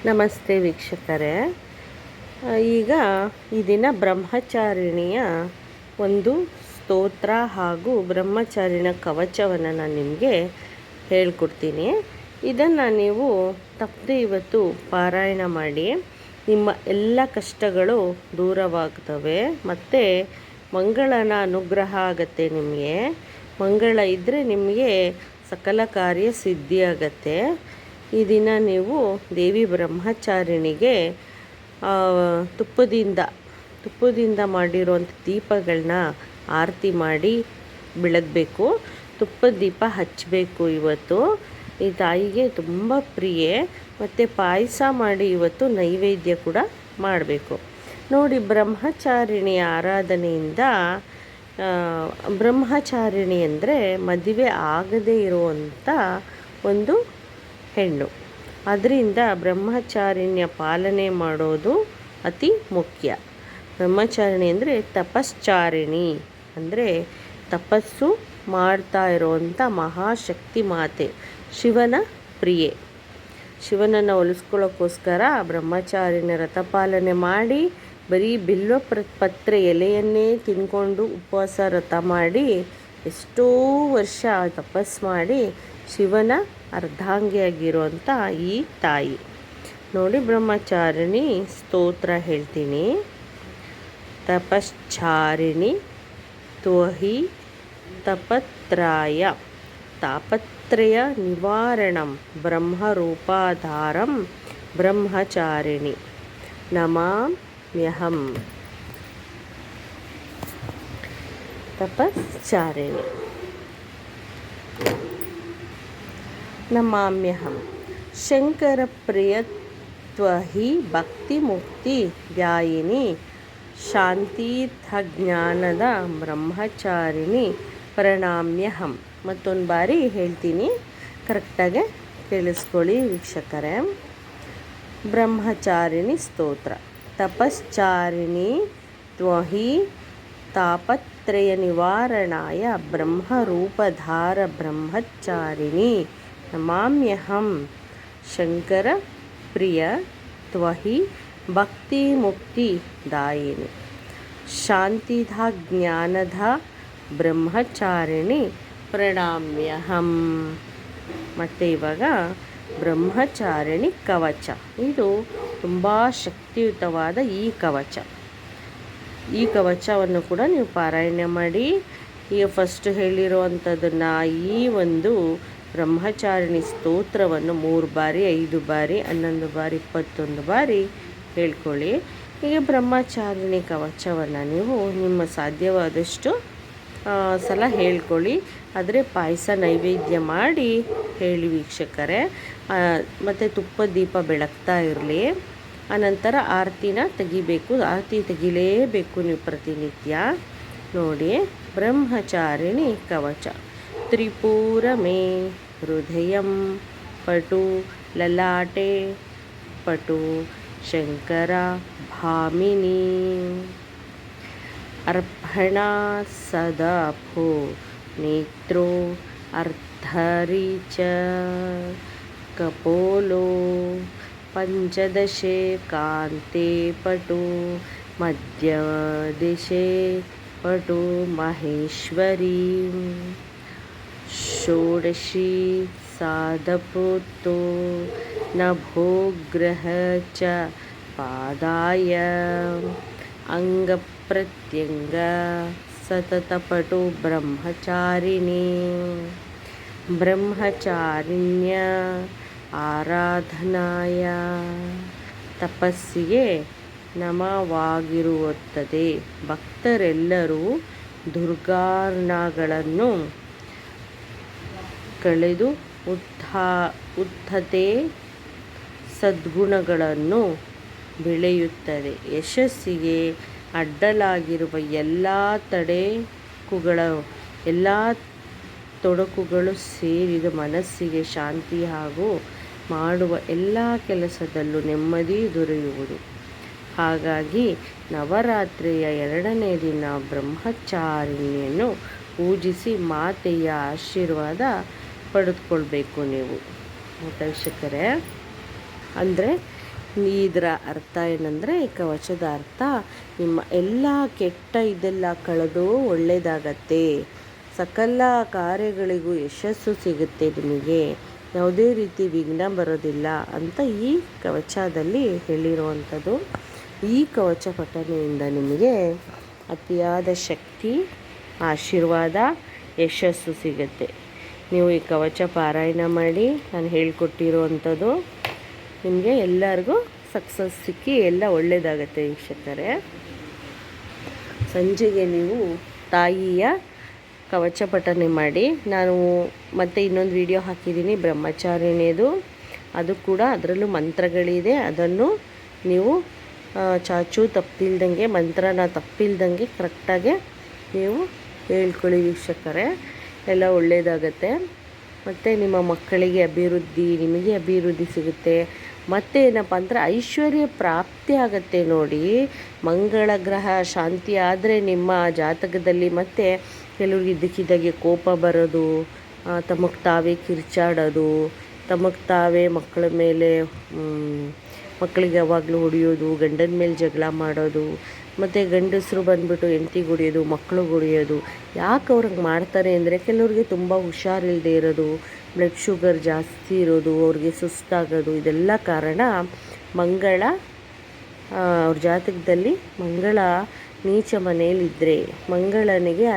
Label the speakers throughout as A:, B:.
A: ನಮಸ್ತೆ ವೀಕ್ಷಕರೇ. ಈಗ ಈ ದಿನ ಬ್ರಹ್ಮಚಾರಿಣಿಯ ಒಂದು ಸ್ತೋತ್ರ ಹಾಗೂ ಬ್ರಹ್ಮಚಾರಿಣ ಕವಚವನ್ನು ನಾನು ನಿಮಗೆ ಹೇಳ್ಕೊಡ್ತೀನಿ. ಇದನ್ನು ನೀವು ತಪ್ಪದೆ ಇವತ್ತು ಪಾರಾಯಣ ಮಾಡಿ. ನಿಮ್ಮ ಎಲ್ಲ ಕಷ್ಟಗಳು ದೂರವಾಗ್ತವೆ ಮತ್ತು ಮಂಗಳನ ಅನುಗ್ರಹ ಆಗುತ್ತೆ. ನಿಮಗೆ ಮಂಗಳ ಇದ್ದರೆ ನಿಮಗೆ ಸಕಲ ಕಾರ್ಯ ಸಿದ್ಧಿಯಾಗತ್ತೆ. ಈ ದಿನ ನೀವು ದೇವಿ ಬ್ರಹ್ಮಚಾರಿಣಿಗೆ ತುಪ್ಪದಿಂದ ಮಾಡಿರುವಂಥ ದೀಪಗಳನ್ನ ಆರತಿ ಮಾಡಿ ಬೆಳಗಬೇಕು. ತುಪ್ಪದ ದೀಪ ಹಚ್ಚಬೇಕು. ಇವತ್ತು ಈ ತಾಯಿಗೆ ತುಂಬ ಪ್ರಿಯೆ. ಮತ್ತು ಪಾಯಸ ಮಾಡಿ ಇವತ್ತು ನೈವೇದ್ಯ ಕೂಡ ಮಾಡಬೇಕು. ನೋಡಿ, ಬ್ರಹ್ಮಚಾರಿಣಿಯ ಆರಾಧನೆಯಿಂದ ಬ್ರಹ್ಮಚಾರಿಣಿ ಅಂದರೆ ಮದುವೆ ಆಗದೇ ಇರುವಂಥ ಒಂದು ಹೆಣ್ಣು. ಅದರಿಂದ ಬ್ರಹ್ಮಚಾರಿಣ್ಯ ಪಾಲನೆ ಮಾಡೋದು ಅತಿ ಮುಖ್ಯ. ಬ್ರಹ್ಮಚಾರಿಣಿ ಅಂದರೆ ತಪಶ್ಚಾರಿಣಿ, ಅಂದರೆ ತಪಸ್ಸು ಮಾಡ್ತಾ ಇರುವಂಥ ಮಹಾಶಕ್ತಿ ಮಾತೆ, ಶಿವನ ಪ್ರಿಯೆ. ಶಿವನನ್ನು ಒಲಿಸ್ಕೊಳ್ಳೋಕ್ಕೋಸ್ಕರ ಬ್ರಹ್ಮಚಾರಿಣ್ಯ ವ್ರತಪಾಲನೆ ಮಾಡಿ ಬರೀ ಬಿಲ್ವ ಪತ್ರೆ ಎಲೆಯನ್ನೇ ತಿಂದ್ಕೊಂಡು ಉಪವಾಸ ವ್ರತ ಮಾಡಿ ಎಷ್ಟೋ ವರ್ಷ ತಪಸ್ಸು ಮಾಡಿ ಶಿವನ ಅರ್ಧಾಂಗಿಯಾಗಿರುವಂಥ ಈ ತಾಯಿ. ನೋಡಿ, ಬ್ರಹ್ಮಚಾರಿಣಿ ಸ್ತೋತ್ರ ಹೇಳ್ತೀನಿ. ತಪಶ್ಚಾರಿಣಿ ತ್ವಹಿ ತಪತ್ರಾಯ ತಾಪತ್ರಯ ನಿವಾರಣಂ ಬ್ರಹ್ಮರೂಪಾಧಾರಂ ಬ್ರಹ್ಮಚಾರಿಣಿ ನಮಾಮ್ಯಹಂ. ತಪಶ್ಚಾರಿಣಿ ನಮಾಮ್ಯಹಂ. ಶಂಕರ ಪ್ರಿಯತ್ವಹಿ ಭಕ್ತಿ ಮುಕ್ತಿ ಧ್ಯಾಯಿನಿ ಶಾಂತಿರ್ಥಜ್ಞಾನದ ಬ್ರಹ್ಮಚಾರಿಣಿ ಪ್ರಣಾಮ್ಯಹಂ. ಮತ್ತೊಂದು ಬಾರಿ ಹೇಳ್ತೀನಿ, ಕರೆಕ್ಟಾಗೆ ಕೇಳಿಸ್ಕೊಳ್ಳಿ ವೀಕ್ಷಕರೇ. ಬ್ರಹ್ಮಚಾರಿಣಿ ಸ್ತೋತ್ರ. ತಪಶ್ಚಾರಿಣಿ ತ್ವಹಿ ತಾಪತ್ರಯ ನಿವಾರಣಾಯ ಬ್ರಹ್ಮರೂಪಧಾರ ಬ್ರಹ್ಮಚಾರಿಣಿ ನಮಾಮ್ಯಹಂ. ಶಂಕರ ಪ್ರಿಯ ತ್ವಹಿ ಭಕ್ತಿ ಮುಕ್ತಿ ದಾಯಿನಿ ಶಾಂತಿಧ ಜ್ಞಾನಧ ಬ್ರಹ್ಮಚಾರಿಣಿ ಪ್ರಣಾಮ್ಯಹಂ. ಮತ್ತು ಇವಾಗ ಬ್ರಹ್ಮಚಾರಿಣಿ ಕವಚ. ಇದು ತುಂಬ ಶಕ್ತಿಯುತವಾದ ಈ ಕವಚ. ಈ ಕವಚವನ್ನು ಕೂಡ ನೀವು ಪಾರಾಯಣ ಮಾಡಿ. ಈಗ ಫಸ್ಟ್ ಹೇಳಿರುವಂಥದ್ದನ್ನು, ಈ ಒಂದು ಬ್ರಹ್ಮಚಾರಿಣಿ ಸ್ತೋತ್ರವನ್ನು 3 ಬಾರಿ, 5 ಬಾರಿ, 11 ಬಾರಿ, 21 ಬಾರಿ ಹೇಳ್ಕೊಳ್ಳಿ. ಈಗ ಬ್ರಹ್ಮಚಾರಿಣಿ ಕವಚವನ್ನು ನೀವು ನಿಮ್ಮ ಸಾಧ್ಯವಾದಷ್ಟು ಸಲ ಹೇಳ್ಕೊಳ್ಳಿ. ಆದರೆ ಪಾಯಸ ನೈವೇದ್ಯ ಮಾಡಿ ಹೇಳಿ ವೀಕ್ಷಕರೇ. ಮತ್ತು ತುಪ್ಪದ ದೀಪ ಬೆಳಗ್ತಾ ಇರಲಿ. ಆನಂತರ ಆರತಿನ ತೆಗಿಬೇಕು. ಆರತಿ ತೆಗಿಲೇಬೇಕು ನೀವು ಪ್ರತಿನಿತ್ಯ. ನೋಡಿ, ಬ್ರಹ್ಮಚಾರಿಣಿ ಕವಚ. ತ್ರಿಪುರ ಮೇ ಹೃದಯಂ ಪಟು ಲಲಾಟೆ ಪಟು ಶಂಕರ ಭಾಮಿನಿ ಅರ್ಪಣ ಸದಾ ಭೋ ನೇತ್ರೋ ಅರ್ಧರಿಚ ಕಪೋಲೋ ಪಂಚದಶೆ ಕಾಂತೆ ಪಟು ಮಧ್ಯದಿಶೆ ಪಟು ಮಹೇಶ್ವರಿ ಷೋಡಶಿ ಸಾಧಪುತೋ ನಭೋಗ್ರಹ ಚ ಪಾದಾಯ ಅಂಗಪ್ರತ್ಯಂಗ ಸತತಪಟು ಬ್ರಹ್ಮಚಾರಿಣಿ. ಬ್ರಹ್ಮಚಾರಿಣ್ಯ ಆರಾಧನಾಯ ತಪಸ್ಸಿಗೆ ನಮವಾಗಿರುತ್ತದೆ. ಭಕ್ತರೆಲ್ಲರೂ ದುರ್ಗಾರ್ಣಗಳನ್ನು ಕಳೆದು ಉದ್ಧತೆ ಸದ್ಗುಣಗಳನ್ನು ಬೆಳೆಯುತ್ತದೆ. ಯಶಸ್ಸಿಗೆ ಅಡ್ಡಲಾಗಿರುವ ಎಲ್ಲ ತೊಡಕುಗಳು ಸೇರಿದ ಮನಸ್ಸಿಗೆ ಶಾಂತಿ ಹಾಗೂ ಮಾಡುವ ಎಲ್ಲ ಕೆಲಸದಲ್ಲೂ ನೆಮ್ಮದಿ ದೊರೆಯುವುದು. ಹಾಗಾಗಿ ನವರಾತ್ರಿಯ 2ನೇ ದಿನ ಬ್ರಹ್ಮಚಾರಿಣಿಯನ್ನು ಪೂಜಿಸಿ ಮಾತೆಯ ಆಶೀರ್ವಾದ ಪಡೆದುಕೊಳ್ಬೇಕು ನೀವು ವೀಕ್ಷಕರೇ. ಅಂದರೆ ಇದರ ಅರ್ಥ ಏನಂದರೆ, ಈ ಕವಚದ ಅರ್ಥ ನಿಮ್ಮ ಎಲ್ಲ ಕೆಟ್ಟ ಇದೆಲ್ಲ ಕಳೆದು ಒಳ್ಳೆಯದಾಗತ್ತೆ, ಸಕಲ ಕಾರ್ಯಗಳಿಗೂ ಯಶಸ್ಸು ಸಿಗುತ್ತೆ, ನಿಮಗೆ ಯಾವುದೇ ರೀತಿ ವಿಘ್ನ ಬರೋದಿಲ್ಲ ಅಂತ ಈ ಕವಚದಲ್ಲಿ ಹೇಳಿರುವಂಥದ್ದು. ಈ ಕವಚ ಪಠನೆಯಿಂದ ನಿಮಗೆ ಅತಿಯಾದ ಶಕ್ತಿ, ಆಶೀರ್ವಾದ, ಯಶಸ್ಸು ಸಿಗುತ್ತೆ. ನೀವು ಈ ಕವಚ ಪಾರಾಯಣ ಮಾಡಿ ನಾನು ಹೇಳಿಕೊಟ್ಟಿರುವಂಥದ್ದು ನಿಮಗೆ ಎಲ್ಲರಿಗೂ ಸಕ್ಸಸ್ ಸಿಕ್ಕಿ ಎಲ್ಲ ಒಳ್ಳೆಯದಾಗತ್ತೆ ವೀಕ್ಷಕರೇ. ಸಂಜೆಗೆ ನೀವು ತಾಯಿಯ ಕವಚ ಪಠನೆ ಮಾಡಿ. ನಾನು ಮತ್ತೆ ಇನ್ನೊಂದು ವಿಡಿಯೋ ಹಾಕಿದ್ದೀನಿ ಬ್ರಹ್ಮಚಾರಿಣಿಯದು, ಅದು ಕೂಡ ಅದರಲ್ಲೂ ಮಂತ್ರಗಳಿದೆ. ಅದನ್ನು ನೀವು ಚಾಚು ತಪ್ಪಿಲ್ದಂಗೆ, ಮಂತ್ರನ ತಪ್ಪಿಲ್ದಂಗೆ ಕರೆಕ್ಟಾಗಿ ನೀವು ಹೇಳ್ಕೊಳ್ಳಿ ವೀಕ್ಷಕರೇ, ಎಲ್ಲ ಒಳ್ಳೆಯದಾಗತ್ತೆ. ಮತ್ತು ನಿಮ್ಮ ಮಕ್ಕಳಿಗೆ ಅಭಿವೃದ್ಧಿ, ನಿಮಗೆ ಅಭಿವೃದ್ಧಿ ಸಿಗುತ್ತೆ. ಮತ್ತು ಏನಪ್ಪ ಅಂದರೆ ಐಶ್ವರ್ಯ ಪ್ರಾಪ್ತಿ ಆಗುತ್ತೆ ನೋಡಿ. ಮಂಗಳ ಗ್ರಹ ಶಾಂತಿ ಆದರೆ ನಿಮ್ಮ ಜಾತಕದಲ್ಲಿ ಮತ್ತೆ ಕೆಲವ್ರಿಗೆ ಇದ್ದಕ್ಕಿದ್ದಾಗೆ ಕೋಪ ಬರೋದು, ತಮಗೆ ತಾವೇ ಕಿರ್ಚಾಡೋದು, ತಮಗೆ ತಾವೇ ಮಕ್ಕಳ ಮೇಲೆ ಮಕ್ಕಳಿಗೆ ಯಾವಾಗಲೂ ಹೊಡೆಯೋದು, ಗಂಡನ ಮೇಲೆ ಜಗಳ ಮಾಡೋದು, ಮತ್ತು ಗಂಡಸರು ಬಂದುಬಿಟ್ಟು ಹೆಂಡ್ತಿಗೆ ಹೊಡೆಯೋದು, ಮಕ್ಕಳಿಗೆ ಹೊಡೆಯೋದು. ಯಾಕೆ ಅವ್ರಿಗೆ ಮಾಡ್ತಾರೆ ಅಂದರೆ, ಕೆಲವ್ರಿಗೆ ತುಂಬ ಹುಷಾರಿಲ್ಲದೆ ಇರೋದು, ಬ್ಲಡ್ ಶುಗರ್ ಜಾಸ್ತಿ ಇರೋದು, ಅವ್ರಿಗೆ ಸುಸ್ತಾಗೋದು, ಇದೆಲ್ಲ ಕಾರಣ ಮಂಗಳ ಅವ್ರ ಜಾತಕದಲ್ಲಿ ಮಂಗಳ ನೀಚ ಮನೆಯಲ್ಲಿದ್ದರೆ, ಮಂಗಳನಿಗೆ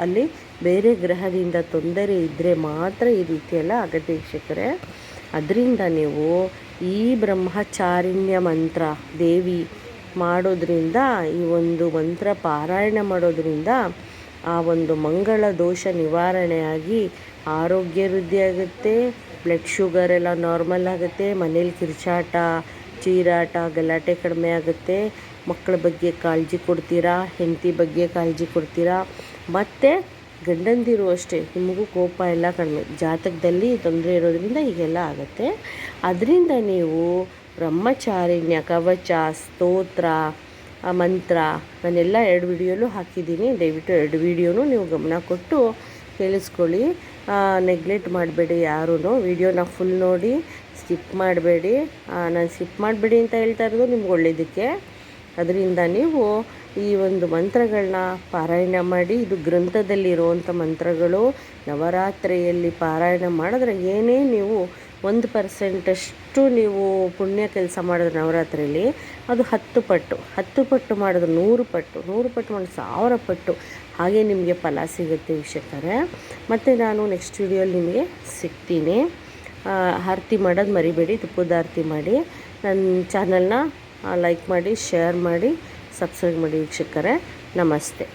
A: ಅಲ್ಲಿ ಬೇರೆ ಗ್ರಹದಿಂದ ತೊಂದರೆ ಇದ್ದರೆ ಮಾತ್ರ ಈ ರೀತಿಯೆಲ್ಲ ಆಗತ್ತೆ ವೀಕ್ಷಕರೇ. ಅದರಿಂದ ನೀವು ಈ ಬ್ರಹ್ಮಚಾರಿಣ್ಯ ಮಂತ್ರ ದೇವಿ ಮಾಡೋದ್ರಿಂದ, ಈ ಒಂದು ಮಂತ್ರ ಪಾರಾಯಣ ಮಾಡೋದ್ರಿಂದ ಆ ಒಂದು ಮಂಗಳ ದೋಷ ನಿವಾರಣೆಯಾಗಿ ಆರೋಗ್ಯ ವೃದ್ಧಿ ಆಗುತ್ತೆ, ಬ್ಲಡ್ ಶುಗರ್ ಎಲ್ಲ ನಾರ್ಮಲ್ ಆಗುತ್ತೆ, ಮನೇಲಿ ಕಿರ್ಚಾಟ, ಚೀರಾಟ, ಗಲಾಟೆ ಕಡಿಮೆ ಆಗುತ್ತೆ, ಮಕ್ಕಳ ಬಗ್ಗೆ ಕಾಳಜಿ ಕೊಡ್ತೀರಾ, ಹೆಂಡತಿ ಬಗ್ಗೆ ಕಾಳಜಿ ಕೊಡ್ತೀರಾ, ಮತ್ತು ಗಂಡಂದಿರು ಅಷ್ಟೇ, ನಿಮಗೂ ಕೋಪ ಎಲ್ಲ ಕಡಿಮೆ. ಜಾತಕದಲ್ಲಿ ತೊಂದರೆ ಇರೋದ್ರಿಂದ ಹೀಗೆಲ್ಲ ಆಗುತ್ತೆ. ಅದರಿಂದ ನೀವು ಬ್ರಹ್ಮಚಾರಿಣ್ಯ ಕವಚ, ಸ್ತೋತ್ರ, ಮಂತ್ರ ನಾನೆಲ್ಲ 2 ವಿಡಿಯೋಲು ಹಾಕಿದ್ದೀನಿ. ದಯವಿಟ್ಟು 2 ವಿಡಿಯೋನು ನೀವು ಗಮನ ಕೊಟ್ಟು ಕೇಳಿಸ್ಕೊಳ್ಳಿ. ನೆಗ್ಲೆಕ್ಟ್ ಮಾಡಬೇಡಿ ಯಾರೂ. ವಿಡಿಯೋನ ಫುಲ್ ನೋಡಿ, ಸ್ಕಿಪ್ ಮಾಡಬೇಡಿ. ನಾನು ಸ್ಕಿಪ್ ಮಾಡಬೇಡಿ ಅಂತ ಹೇಳ್ತಾ ಇರೋದು ನಿಮ್ಗೆ ಒಳ್ಳೆಯದಕ್ಕೆ. ಅದರಿಂದ ನೀವು ಈ ಒಂದು ಮಂತ್ರಗಳನ್ನ ಪಾರಾಯಣ ಮಾಡಿ. ಇದು ಗ್ರಂಥದಲ್ಲಿರುವಂಥ ಮಂತ್ರಗಳು. ನವರಾತ್ರಿಯಲ್ಲಿ ಪಾರಾಯಣ ಮಾಡಿದ್ರೆ ಏನೇ ನೀವು 1% ನೀವು ಪುಣ್ಯ ಕೆಲಸ ಮಾಡಿದ್ರೆ ನವರಾತ್ರಿಯಲ್ಲಿ ಅದು 10 ಪಟ್ಟು, 10 ಪಟ್ಟು ಮಾಡಿದ್ರೆ 100 ಪಟ್ಟು, 100 ಪಟ್ಟು ಮಾಡಿದ್ರೆ 1000 ಪಟ್ಟು, ಹಾಗೆ ನಿಮಗೆ ಫಲ ಸಿಗುತ್ತೆ ವೀಕ್ಷಕರೇ. ಮತ್ತು ನಾನು ನೆಕ್ಸ್ಟ್ ವಿಡಿಯೋಲಿ ನಿಮಗೆ ಸಿಗ್ತೀನಿ. ಆರತಿ ಮಾಡೋದು ಮರಿಬೇಡಿ, ತುಪ್ಪದ ಆರತಿ ಮಾಡಿ. ನನ್ನ ಚಾನಲ್ನ ಲೈಕ್ ಮಾಡಿ, ಶೇರ್ ಮಾಡಿ, ಸಬ್ಸ್ಕ್ರೈಬ್ ಮಾಡಿ ವೀಕ್ಷಕರೇ. ನಮಸ್ತೆ.